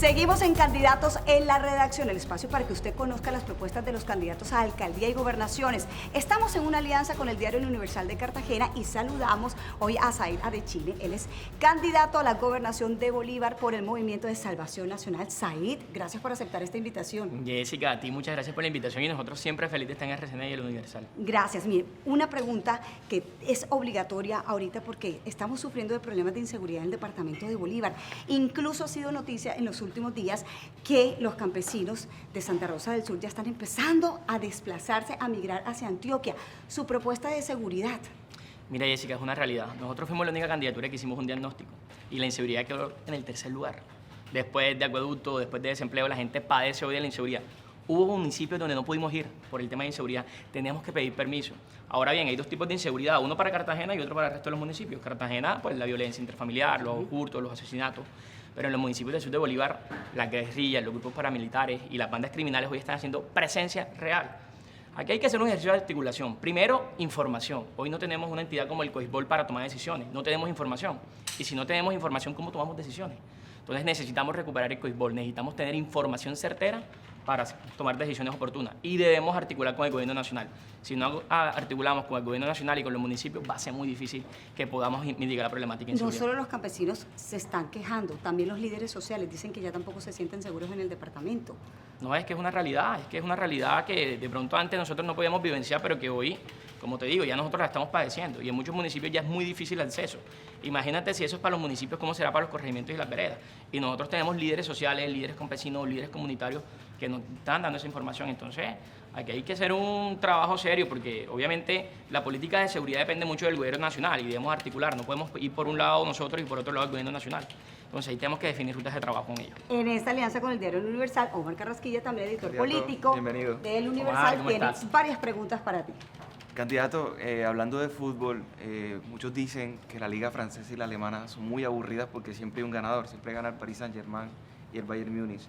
Seguimos en Candidatos en la Redacción, el espacio para que usted conozca las propuestas de los candidatos a alcaldía y gobernaciones. Estamos en una alianza con el diario El Universal de Cartagena y saludamos hoy a Said Adechile. Él es candidato a la gobernación de Bolívar por el Movimiento de Salvación Nacional. Said, gracias por aceptar esta invitación. Jessica, a ti muchas gracias por la invitación y nosotros siempre felices de estar en RCN y El Universal. Gracias. Mire, una pregunta que es obligatoria ahorita porque estamos sufriendo de problemas de inseguridad en el departamento de Bolívar. Incluso ha sido noticia en los últimos días que los campesinos de Santa Rosa del Sur ya están empezando a desplazarse, a migrar hacia Antioquia. Su propuesta de seguridad. Mira, Jessica, es una realidad. Nosotros fuimos la única candidatura que hicimos un diagnóstico y la inseguridad quedó en el tercer lugar. Después de acueducto, después de desempleo, la gente padece hoy de la inseguridad. Hubo municipios donde no pudimos ir por el tema de inseguridad. Teníamos que pedir permiso. Ahora bien, hay dos tipos de inseguridad, uno para Cartagena y otro para el resto de los municipios. Cartagena, pues la violencia interfamiliar, los hurtos, los asesinatos. Pero en los municipios del sur de Bolívar, las guerrillas, los grupos paramilitares y las bandas criminales hoy están haciendo presencia real. Aquí hay que hacer un ejercicio de articulación. Primero, información. Hoy no tenemos una entidad como el COISBOL para tomar decisiones. No tenemos información. Y si no tenemos información, ¿cómo tomamos decisiones? Entonces necesitamos recuperar el COISBOL. Necesitamos tener información certera para tomar decisiones oportunas. Y debemos articular con el gobierno nacional. Si no articulamos con el gobierno nacional y con los municipios, va a ser muy difícil que podamos mitigar la problemática de inseguridad. No solo los campesinos se están quejando, también los líderes sociales dicen que ya tampoco se sienten seguros en el departamento. No, es que es una realidad que de pronto antes nosotros no podíamos vivenciar, pero que hoy, como te digo, ya nosotros la estamos padeciendo y en muchos municipios ya es muy difícil el acceso. Imagínate si eso es para los municipios, ¿cómo será para los corregimientos y las veredas? Y nosotros tenemos líderes sociales, líderes campesinos, líderes comunitarios que nos están dando esa información. Entonces, aquí hay que hacer un trabajo serio porque obviamente la política de seguridad depende mucho del gobierno nacional y debemos articular. No podemos ir por un lado nosotros y por otro lado el gobierno nacional. Entonces ahí tenemos que definir rutas de trabajo con ellos. En esta alianza con el diario El Universal, Omar Carrasquilla, también editor político bienvenido del Universal, Omar, tiene varias preguntas para ti. Candidato, hablando de fútbol, muchos dicen que la liga francesa y la alemana son muy aburridas porque siempre hay un ganador, siempre gana el Paris Saint-Germain y el Bayern Múnich.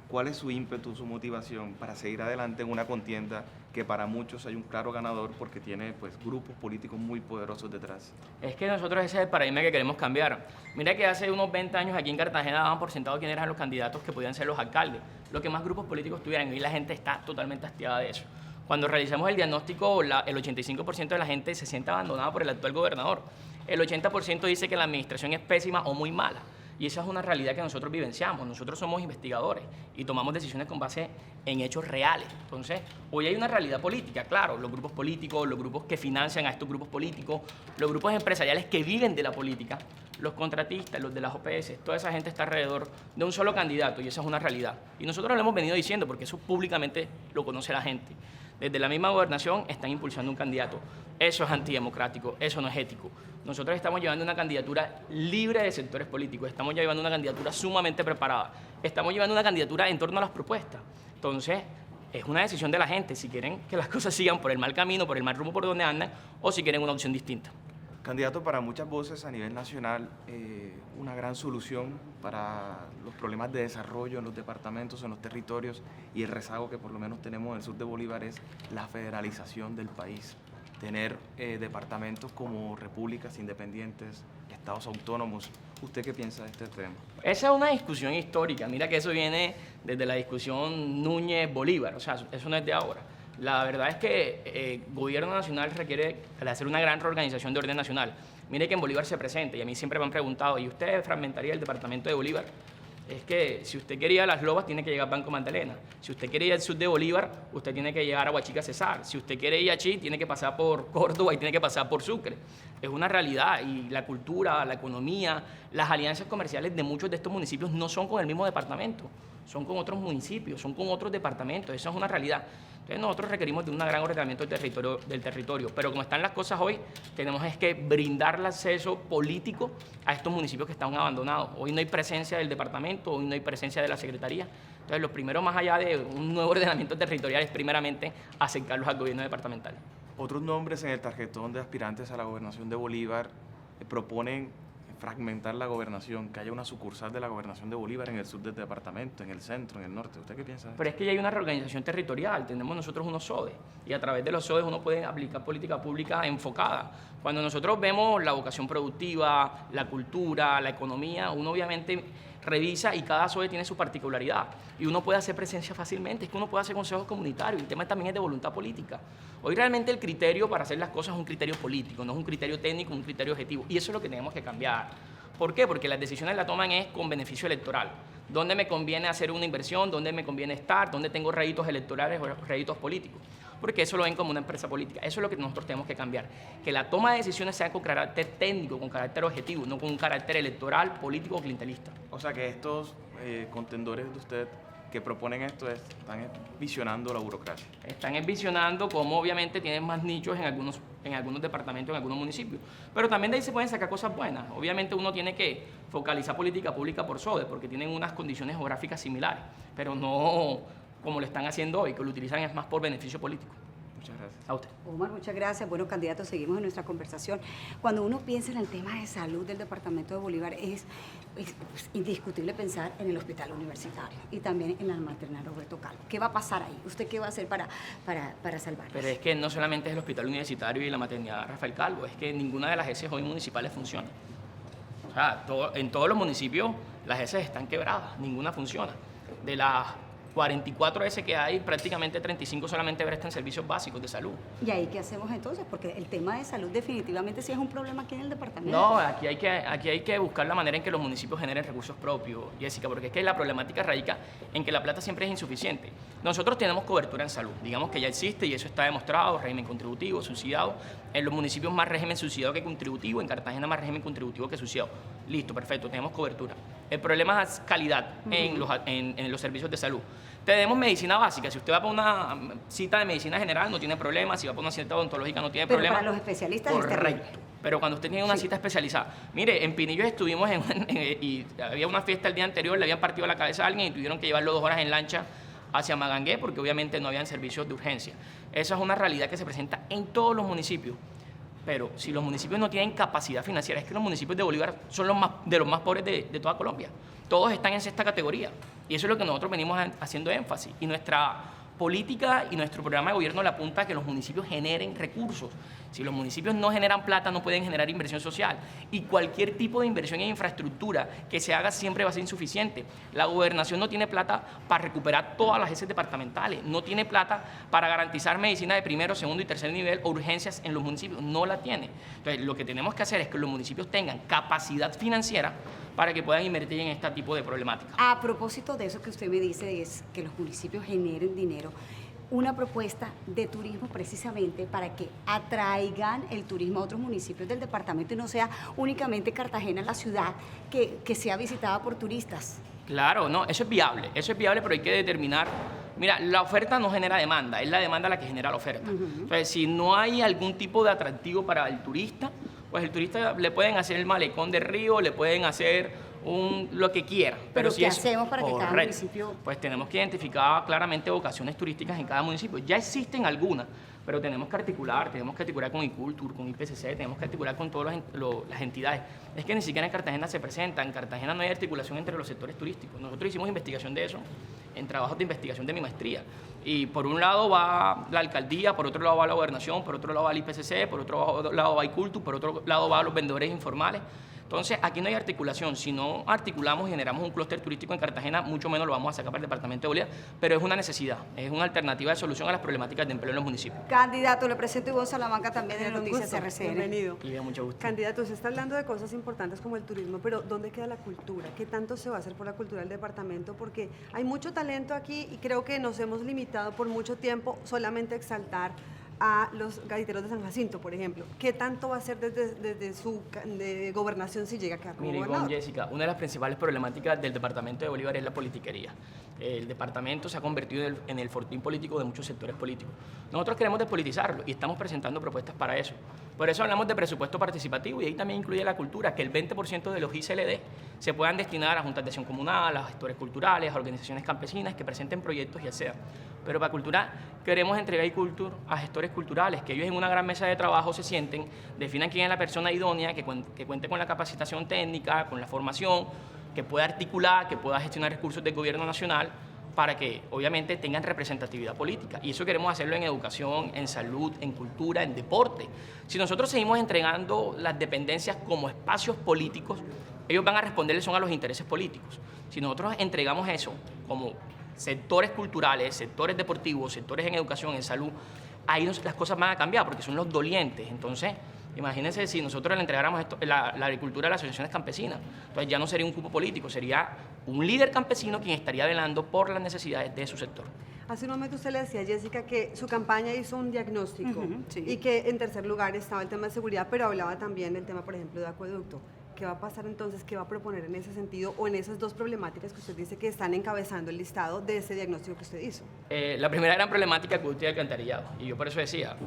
¿Cuál es su ímpetu, su motivación para seguir adelante en una contienda que para muchos hay un claro ganador porque tiene pues, grupos políticos muy poderosos detrás? Es que nosotros ese es el paradigma que queremos cambiar. Mira que hace unos 20 años aquí en Cartagena daban por sentado quiénes eran los candidatos que podían ser los alcaldes, lo que más grupos políticos tuvieran. Hoy la gente está totalmente hastiada de eso. Cuando realizamos el diagnóstico, el 85% de la gente se siente abandonada por el actual gobernador. El 80% dice que la administración es pésima o muy mala. Y esa es una realidad que nosotros vivenciamos. Nosotros somos investigadores y tomamos decisiones con base en hechos reales. Entonces, hoy hay una realidad política, claro, los grupos políticos, los grupos que financian a estos grupos políticos, los grupos empresariales que viven de la política, los contratistas, los de las OPS, toda esa gente está alrededor de un solo candidato y esa es una realidad. Y nosotros lo hemos venido diciendo porque eso públicamente lo conoce la gente. Desde la misma gobernación están impulsando un candidato. Eso es antidemocrático, eso no es ético. Nosotros estamos llevando una candidatura libre de sectores políticos, estamos llevando una candidatura sumamente preparada, estamos llevando una candidatura en torno a las propuestas. Entonces, es una decisión de la gente si quieren que las cosas sigan por el mal camino, por el mal rumbo por donde andan, o si quieren una opción distinta. Candidato, para muchas voces a nivel nacional, una gran solución para los problemas de desarrollo en los departamentos, en los territorios y el rezago que por lo menos tenemos en el sur de Bolívar es la federalización del país. Tener departamentos como repúblicas independientes, estados autónomos. ¿Usted qué piensa de este tema? Esa es una discusión histórica. Mira que eso viene desde la discusión Núñez-Bolívar, o sea, eso no es de ahora. La verdad es que el gobierno nacional requiere hacer una gran reorganización de orden nacional. Mire que en Bolívar se presenta y a mí siempre me han preguntado, ¿y usted fragmentaría el departamento de Bolívar? Es que si usted quiere ir a Las Lobas, tiene que llegar a Banco Magdalena. Si usted quiere ir al sur de Bolívar, usted tiene que llegar a Huachica Cesar. Si usted quiere ir a Chi, tiene que pasar por Córdoba y tiene que pasar por Sucre. Es una realidad y la cultura, la economía, las alianzas comerciales de muchos de estos municipios no son con el mismo departamento, son con otros municipios, son con otros departamentos. Esa es una realidad. Entonces nosotros requerimos de un gran ordenamiento del territorio, pero como están las cosas hoy, tenemos es que brindarle acceso político a estos municipios que están abandonados. Hoy no hay presencia del departamento, hoy no hay presencia de la secretaría. Entonces lo primero, más allá de un nuevo ordenamiento territorial, es primeramente acercarlos al gobierno departamental. Otros nombres en el tarjetón de aspirantes a la gobernación de Bolívar proponen fragmentar la gobernación, que haya una sucursal de la gobernación de Bolívar en el sur del departamento, en el centro, en el norte. ¿Usted qué piensa de eso? Pero es que ya hay una reorganización territorial, tenemos nosotros unos SODES y a través de los SODES uno puede aplicar política pública enfocada. Cuando nosotros vemos la vocación productiva, la cultura, la economía, uno obviamente revisa y cada SOE tiene su particularidad. Y uno puede hacer presencia fácilmente, es que uno puede hacer consejos comunitarios. El tema también es de voluntad política. Hoy realmente el criterio para hacer las cosas es un criterio político, no es un criterio técnico, un criterio objetivo. Y eso es lo que tenemos que cambiar. ¿Por qué? Porque las decisiones las toman es con beneficio electoral. ¿Dónde me conviene hacer una inversión? ¿Dónde me conviene estar? ¿Dónde tengo réditos electorales o réditos políticos? Porque eso lo ven como una empresa política. Eso es lo que nosotros tenemos que cambiar. Que la toma de decisiones sea con carácter técnico, con carácter objetivo, no con un carácter electoral, político o clientelista. O sea que estos contendores de usted que proponen esto están visionando la burocracia. Están visionando cómo obviamente tienen más nichos en algunos departamentos, en algunos municipios. Pero también de ahí se pueden sacar cosas buenas. Obviamente uno tiene que focalizar política pública por SODE, porque tienen unas condiciones geográficas similares, pero no como lo están haciendo hoy, que lo utilizan es más por beneficio político. Muchas gracias. A usted. Omar, muchas gracias. Bueno, candidatos, seguimos en nuestra conversación. Cuando uno piensa en el tema de salud del departamento de Bolívar, es indiscutible pensar en el hospital universitario y también en la maternal Roberto Calvo. ¿Qué va a pasar ahí? ¿Usted qué va a hacer para salvarlos? Pero es que no solamente es el hospital universitario y la maternidad Rafael Calvo, es que ninguna de las ESES hoy municipales funciona. O sea, en todos los municipios las ESES están quebradas, ninguna funciona. De las 44 ESES que hay, prácticamente 35 solamente prestan servicios básicos de salud. ¿Y ahí qué hacemos entonces? Porque el tema de salud definitivamente sí es un problema aquí en el departamento. No, aquí hay que buscar la manera en que los municipios generen recursos propios, Jessica, porque es que la problemática radica en que la plata siempre es insuficiente. Nosotros tenemos cobertura en salud, digamos que ya existe y eso está demostrado, régimen contributivo, subsidiado. En los municipios más régimen subsidiado que contributivo, en Cartagena más régimen contributivo que subsidiado. Listo, perfecto, tenemos cobertura. El problema es calidad en los servicios de salud. Tenemos medicina básica. Si usted va para una cita de medicina general, no tiene problema. Si va para una cita odontológica, no tiene problema. Pero para los especialistas correcto. Pero cuando usted tiene una cita especializada. Mire, en Pinillos estuvimos y había una fiesta el día anterior, le habían partido la cabeza a alguien y tuvieron que llevarlo 2 horas en lancha hacia Magangué porque obviamente no habían servicios de urgencia. Esa es una realidad que se presenta en todos los municipios. Pero si los municipios no tienen capacidad financiera, es que los municipios de Bolívar son de los más pobres de toda Colombia. Todos están en esta categoría. Y eso es lo que nosotros venimos haciendo énfasis. Y nuestra política y nuestro programa de gobierno le apunta a que los municipios generen recursos. Si los municipios no generan plata, no pueden generar inversión social. Y cualquier tipo de inversión en infraestructura que se haga siempre va a ser insuficiente. La gobernación no tiene plata para recuperar todas las ESES departamentales. No tiene plata para garantizar medicina de primero, segundo y tercer nivel o urgencias en los municipios. No la tiene. Entonces, lo que tenemos que hacer es que los municipios tengan capacidad financiera para que puedan invertir en este tipo de problemáticas. A propósito de eso que usted me dice, es que los municipios generen dinero, una propuesta de turismo precisamente para que atraigan el turismo a otros municipios del departamento y no sea únicamente Cartagena, la ciudad, que sea visitada por turistas. Claro, no, eso es viable, pero hay que determinar. Mira, la oferta no genera demanda, es la demanda la que genera la oferta. Entonces, si no hay algún tipo de atractivo para el turista, pues el turista le pueden hacer el malecón del río, le pueden hacer lo que quiera. Pero si ¿qué hacemos para que cada municipio...? Pues tenemos que identificar claramente vocaciones turísticas en cada municipio. Ya existen algunas, pero tenemos que articular con ICULTUR, con IPCC, tenemos que articular con todas las entidades. Es que ni siquiera en Cartagena se presenta, en Cartagena no hay articulación entre los sectores turísticos. Nosotros hicimos investigación de eso en trabajos de investigación de mi maestría. Y por un lado va la alcaldía, por otro lado va la gobernación, por otro lado va el IPCC, por otro lado va ICULTUR, por otro lado va los vendedores informales. Entonces, aquí no hay articulación. Si no articulamos y generamos un clúster turístico en Cartagena, mucho menos lo vamos a sacar para el departamento de Bolívar, pero es una necesidad, es una alternativa de solución a las problemáticas de empleo en los municipios. Candidato, le presento Ivonne Salamanca también de Noticias RCN. Bienvenido. Y mucho gusto. Candidato, usted está hablando de cosas importantes como el turismo, pero ¿dónde queda la cultura? ¿Qué tanto se va a hacer por la cultura del departamento? Porque hay mucho talento aquí y creo que nos hemos limitado por mucho tiempo solamente a exaltar a los gaiteros de San Jacinto, por ejemplo. ¿Qué tanto va a hacer desde su gobernación si llega a quedar como Mire, gobernador? con Jessica, una de las principales problemáticas del departamento de Bolívar es la politiquería. El departamento se ha convertido en el fortín político de muchos sectores políticos. Nosotros queremos despolitizarlo y estamos presentando propuestas para eso. Por eso hablamos de presupuesto participativo y ahí también incluye la cultura, que el 20% de los ICLD se puedan destinar a juntas de acción comunal, a gestores culturales, a organizaciones campesinas que presenten proyectos y etc. Pero para cultura queremos entregar ICULTUR a gestores culturales, que ellos en una gran mesa de trabajo se sienten, definan quién es la persona idónea, que cuente con la capacitación técnica, con la formación, que pueda articular, que pueda gestionar recursos del gobierno nacional, para que obviamente tengan representatividad política. Y eso queremos hacerlo en educación, en salud, en cultura, en deporte. Si nosotros seguimos entregando las dependencias como espacios políticos, ellos van a responderle son a los intereses políticos. Si nosotros entregamos eso como sectores culturales, sectores deportivos, sectores en educación, en salud, ahí las cosas van a cambiar porque son los dolientes. Entonces, imagínense si nosotros le entregáramos la agricultura a las asociaciones campesinas, entonces ya no sería un cupo político, sería un líder campesino quien estaría velando por las necesidades de su sector. Hace un momento usted le decía a Jessica que su campaña hizo un diagnóstico sí. y que en tercer lugar estaba el tema de seguridad, pero hablaba también del tema, por ejemplo, de acueducto. ¿Qué va a pasar entonces? ¿Qué va a proponer en ese sentido o en esas dos problemáticas que usted dice que están encabezando el listado de ese diagnóstico que usted hizo? La primera gran problemática es acueducto y alcantarillado. Y yo por eso decía,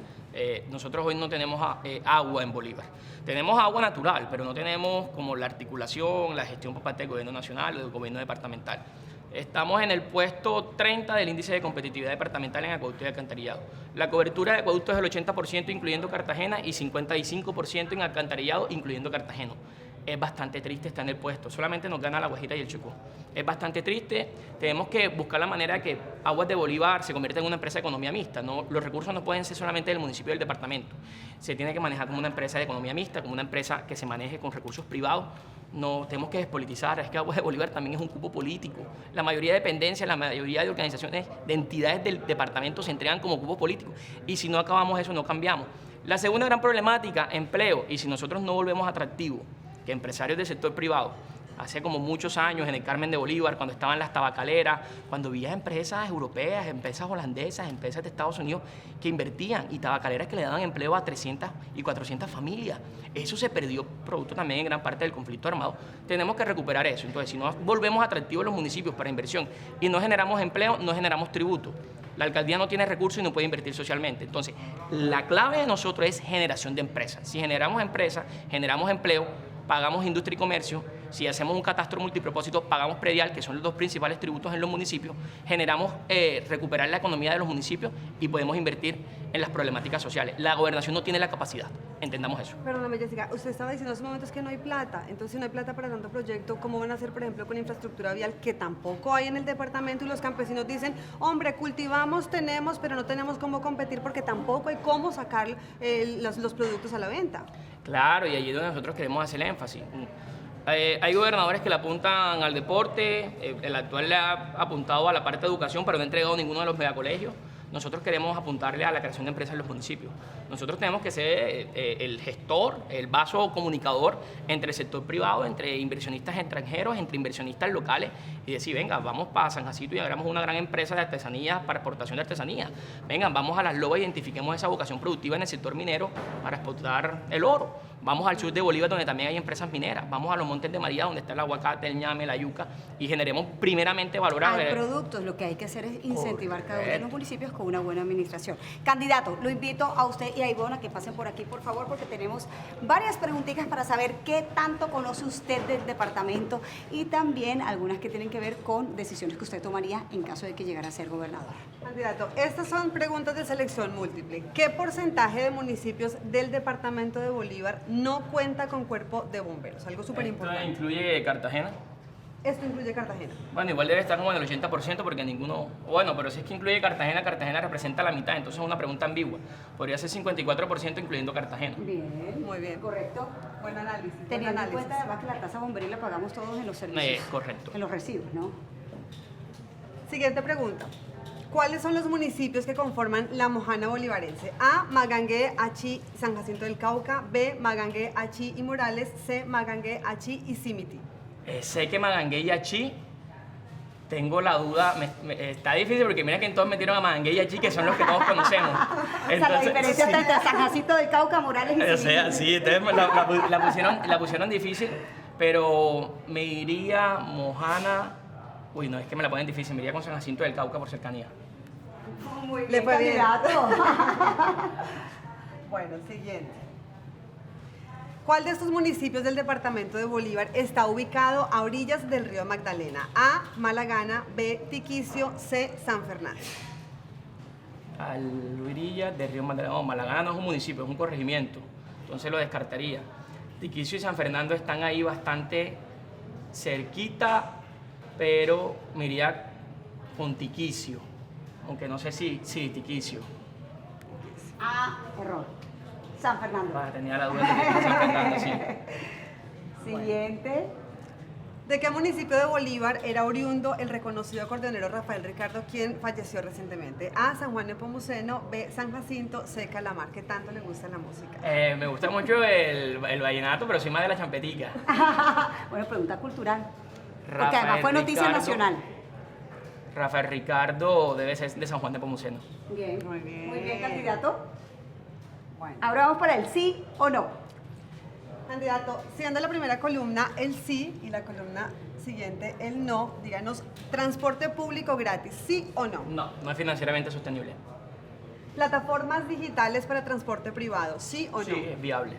nosotros hoy no tenemos agua en Bolívar. Tenemos agua natural, pero no tenemos como la articulación, la gestión por parte del gobierno nacional o del gobierno departamental. Estamos en el puesto 30 del índice de competitividad departamental en acueducto y alcantarillado. La cobertura de acueducto es del 80% incluyendo Cartagena y 55% en alcantarillado incluyendo Cartagena. Es bastante triste estar en el puesto, solamente nos gana la Guajira y el Chocó. Es bastante triste, tenemos que buscar la manera de que Aguas de Bolívar se convierta en una empresa de economía mixta. No, los recursos no pueden ser solamente del municipio y del departamento, se tiene que manejar como una empresa de economía mixta, como una empresa que se maneje con recursos privados. No tenemos que despolitizar, es que Aguas de Bolívar también es un cupo político. La mayoría de dependencias, la mayoría de organizaciones, de entidades del departamento se entregan como cupo político y si no acabamos eso no cambiamos. La segunda gran problemática, empleo, y si nosotros no volvemos atractivos que empresarios del sector privado, hace como muchos años en el Carmen de Bolívar, cuando estaban las tabacaleras, cuando había empresas europeas, empresas holandesas, empresas de Estados Unidos que invertían y tabacaleras que le daban empleo a 300 y 400 familias. Eso se perdió producto también en gran parte del conflicto armado. Tenemos que recuperar eso. Entonces, si no volvemos atractivos los municipios para inversión y no generamos empleo, no generamos tributo. La alcaldía no tiene recursos y no puede invertir socialmente. Entonces, la clave de nosotros es generación de empresas. Si generamos empresas, generamos empleo, pagamos industria y comercio, si hacemos un catastro multipropósito, pagamos predial, que son los dos principales tributos en los municipios, generamos recuperar la economía de los municipios y podemos invertir en las problemáticas sociales. La gobernación no tiene la capacidad, entendamos eso. Perdóname, Jessica, usted estaba diciendo hace momentos que no hay plata, entonces si no hay plata para tanto proyecto, ¿cómo van a hacer, por ejemplo, con infraestructura vial que tampoco hay en el departamento y los campesinos dicen, hombre, cultivamos, tenemos, pero no tenemos cómo competir porque tampoco hay cómo sacar los productos a la venta? Claro, y allí es donde nosotros queremos hacer el énfasis. Hay gobernadores que le apuntan al deporte, el actual le ha apuntado a la parte de educación, pero no ha entregado ninguno de los megacolegios. Nosotros queremos apuntarle a la creación de empresas en los municipios. Nosotros tenemos que ser el gestor, el vaso comunicador entre el sector privado, entre inversionistas extranjeros, entre inversionistas locales y decir, venga, vamos para San Jacinto y hagamos una gran empresa de artesanías para exportación de artesanías. Venga, vamos a las Lobas, identifiquemos esa vocación productiva en el sector minero para exportar el oro. Vamos al sur de Bolívar, donde también hay empresas mineras. Vamos a los Montes de María, donde está el aguacate, el ñame, la yuca, y generemos primeramente valor a productos. Lo que hay que hacer es incentivar cada uno de los municipios con una buena administración. Candidato, lo invito a usted y a Ivonne a que pasen por aquí, por favor, porque tenemos varias preguntitas para saber qué tanto conoce usted del departamento y también algunas que tienen que ver con decisiones que usted tomaría en caso de que llegara a ser gobernador. Candidato, estas son preguntas de selección múltiple. ¿Qué porcentaje de municipios del departamento de Bolívar no cuenta con cuerpo de bomberos? Algo súper importante. ¿Esto incluye Cartagena? Esto incluye Cartagena. Bueno, igual debe estar como en el 80% porque ninguno... Bueno, pero si es que incluye Cartagena, Cartagena representa la mitad, entonces es una pregunta ambigua. Podría ser 54% incluyendo Cartagena. Bien, muy bien. Correcto. Buen análisis. Teniendo en cuenta además que la tasa bomberil la pagamos todos en los servicios. Correcto. En los recibos, ¿no? Siguiente pregunta. ¿Cuáles son los municipios que conforman la Mojana bolivarense? A, Magangué, Achí, San Jacinto del Cauca. B, Magangué, Achí y Morales. C, Magangué, Achí y Cimiti. Sé que Magangué y Achí, tengo la duda, está difícil porque mira que todos metieron a Magangué y Achí, que son los que todos conocemos. Entonces, o sea, la diferencia está entre San Jacinto del Cauca, Morales y Cimiti. O sea, sí, entonces la pusieron difícil, pero me iría Mojana... Uy, no, es que me la ponen difícil, me iría con San Jacinto del Cauca por cercanía. Muy bien, candidato. Bueno, siguiente. ¿Cuál de estos municipios del departamento de Bolívar está ubicado a orillas del río Magdalena? A, Malagana, B, Tiquicio, C, San Fernando. A orillas del río Magdalena. No, Malagana no es un municipio, es un corregimiento, entonces lo descartaría. Tiquicio y San Fernando están ahí bastante cerquita, pero me iría con Tiquicio, aunque no sé si Tiquicio. Ah, error. San Fernando. Tenía la duda de que San Fernando, sí. Siguiente. ¿De qué municipio de Bolívar era oriundo el reconocido acordeonero Rafael Ricardo, quien falleció recientemente? A, San Juan Nepomuceno, B, San Jacinto, C, Calamar. ¿Qué tanto le gusta la música? Me gusta mucho el vallenato, pero soy más de la champetica. Bueno, pregunta cultural. Porque Rafael además fue noticia Ricardo- nacional. Rafael Ricardo debe ser de San Juan de Pomuceno. Bien. Muy bien. Muy bien, candidato. Bueno. Ahora vamos para el sí o no. Candidato, siendo la primera columna el sí y la columna siguiente el no, díganos, transporte público gratis, ¿sí o no? No, no es financieramente sostenible. Plataformas digitales para transporte privado, ¿sí o no? Sí, es viable.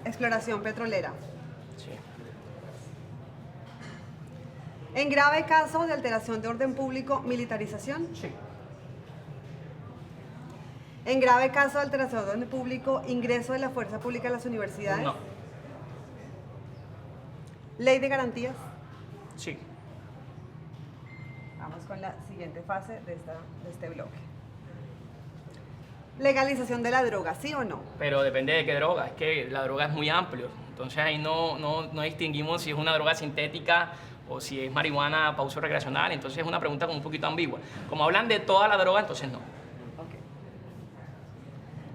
Exploración petrolera. Sí. En grave caso de alteración de orden público, militarización. Sí. En grave caso de alteración de orden público, ingreso de la fuerza pública a las universidades. No. Ley de garantías. Sí. Vamos con la siguiente fase de este bloque. Legalización de la droga, ¿sí o no? Pero depende de qué droga. Es que la droga es muy amplio. Entonces ahí no distinguimos si es una droga sintética o si es marihuana para uso recreacional. Entonces es una pregunta como un poquito ambigua. Como hablan de toda la droga, entonces no.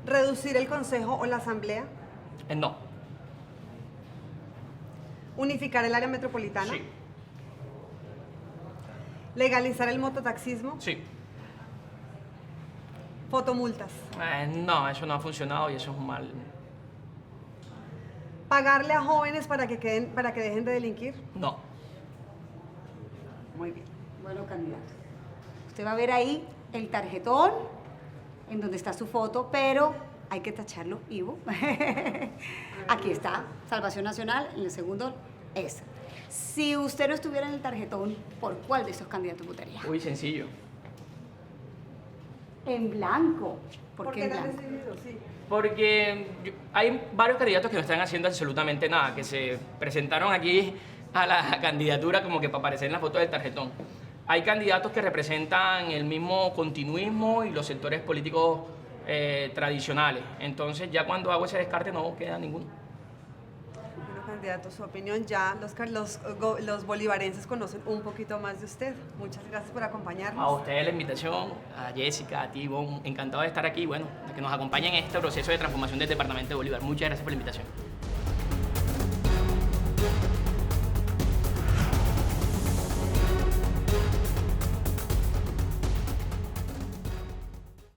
Reducir el consejo o la asamblea. No. Unificar el área metropolitana. Sí. Legalizar el mototaxismo. Sí. Fotomultas. No, eso no ha funcionado y eso es un mal. Pagarle a jóvenes para que dejen de delinquir. No. Muy bien. Bueno, candidato. Usted va a ver ahí el tarjetón en donde está su foto, pero hay que tacharlo, Ivo. Aquí está, Salvación Nacional, en el segundo es. Si usted no estuviera en el tarjetón, ¿por cuál de estos candidatos votaría? Uy, sencillo. En blanco. ¿Por qué en tan blanco? decidido? Sí. Porque hay varios candidatos que no están haciendo absolutamente nada, que se presentaron aquí a la candidatura como que para aparecer en la foto del tarjetón. Hay candidatos que representan el mismo continuismo y los sectores políticos tradicionales. Entonces ya cuando hago ese descarte no queda ninguno. Bueno, candidato, su opinión ya los bolivarenses conocen un poquito más de usted. Muchas gracias por acompañarnos. A ustedes la invitación, a Jessica, a ti, Ivonne, encantado de estar aquí, bueno, de que nos acompañen en este proceso de transformación del departamento de Bolívar. Muchas gracias por la invitación.